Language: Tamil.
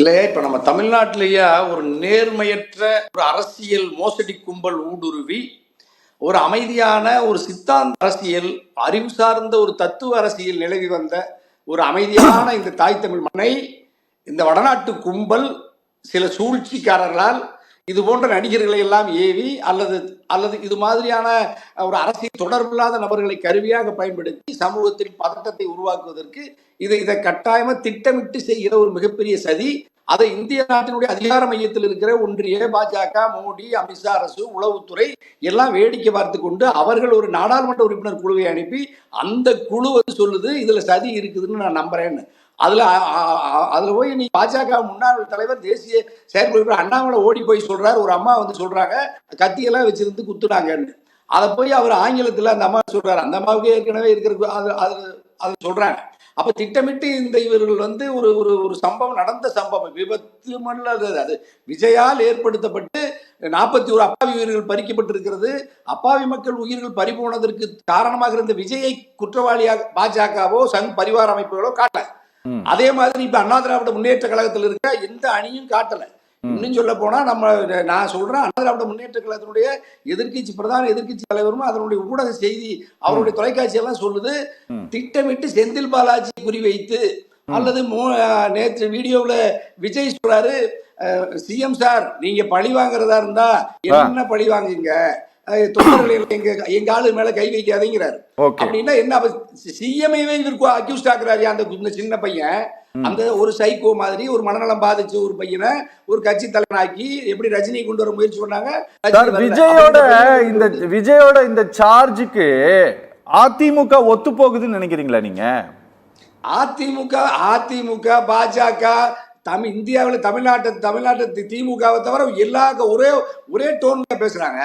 இல்லையா இப்ப நம்ம தமிழ்நாட்டிலேயே ஒரு நேர்மையற்ற ஒரு அரசியல் மோசடி கும்பல் ஊடுருவி ஒரு அமைதியான ஒரு சித்தாந்த அரசியல், அறிவு சார்ந்த ஒரு தத்துவ அரசியல் நிலவி வந்த ஒரு அமைதியான இந்த தாய் தமிழ் மண்ணை இந்த வடநாட்டு கும்பல் சில சூழ்ச்சிக்காரர்களால் இது போன்ற நடிகர்களை எல்லாம் ஏவி அல்லது அல்லது இது மாதிரியான ஒரு அரசியல் தொடர்பில்லாத நபர்களை கருவியாக பயன்படுத்தி சமூகத்தில் பதட்டத்தை உருவாக்குவதற்கு இதை கட்டாயமா திட்டமிட்டு செய்கிற ஒரு மிகப்பெரிய சதி. அதை இந்திய நாட்டினுடைய அதிகார மையத்தில் இருக்கிற ஒன்றிய பாஜக, மோடி, அமித்ஷா அரசு, உளவுத்துறை எல்லாம் வேடிக்கை பார்த்து கொண்டு அவர்கள் ஒரு நாடாளுமன்ற உறுப்பினர் குழுவை அனுப்பி அந்த குழு சொல்லுது இதுல சதி இருக்குதுன்னு நான் நம்புறேன்னு. அதுல போய் நீ பாஜக முன்னாள் தலைவர் தேசிய செயற்குழு அண்ணாமலை ஓடி போய் சொல்றாரு, ஒரு அம்மா சொல்றாங்க கத்தியெல்லாம் வச்சிருந்து குத்துனாங்கன்னு. அதை போய் அவர் ஆங்கிலத்துல அந்த அம்மா சொல்றாரு, அந்த அம்மாவுக்கு ஏற்கனவே இருக்கிற அது சொல்றாங்க. அப்ப திட்டமிட்டு இந்த இவர்கள் ஒரு ஒரு ஒரு சம்பவம் நடந்த சம்பவம் விபத்து மல்லது, அது விஜயால் ஏற்படுத்தப்பட்டு 41 அப்பாவி உயிர்கள் பறிக்கப்பட்டிருக்கிறது. அப்பாவி மக்கள் உயிர்கள் பறிபோனதற்கு காரணமாக இருந்த விஜயை குற்றவாளியாக பாஜகவோ சங் பரிவார அமைப்புகளோ காட்டல. அதே மாதிரி இப்ப அண்ணா திராவிட முன்னேற்ற கழகத்தில் இருக்க எந்த அணியும் காட்டல. இன்னும் சொல்ல போனா நான் சொல்றேன், அண்ணா திராவிட முன்னேற்ற கழகத்தினுடைய பிரதான எதிர்கட்சி தலைவரும் அதனுடைய ஊடக செய்தி அவருடைய தொலைக்காட்சி எல்லாம் சொல்லுது, திட்டமிட்டு செந்தில் பாலாஜி குறிவைத்து அல்லது நேற்று வீடியோல விஜய் சொல்றாரு, சிஎம் சார் நீங்க பழி வாங்குறதா இருந்தா என்ன பழி வாங்குங்க, எங்க ஆளு மேல கை வைக்காதீங்கிறாரு. அப்படின்னா என்ன, சிஎம்ஐவே இவருக்கு அக்யூஸ்ட் ஆக்குறாரு. அந்த சின்ன பையன் அந்த ஒரு சைக்கோ மாதிரி ஒரு மனநலம் பாதிச்ச ஒரு பையனை ஒரு கட்சி தலைவனாக்கி எப்படி ரஜினி கொண்டு வர முயற்சி பண்ணாங்க. விஜயோட இந்த சார்ஜுக்கு அதிமுக ஒத்து போகுதுன்னு நினைக்கிறீங்களா நீங்க? அதிமுக பாஜக இந்தியாவில் தமிழ்நாட்டு திமுகவை தவிர எல்லா ஒரே டோன்ல பேசுறாங்க.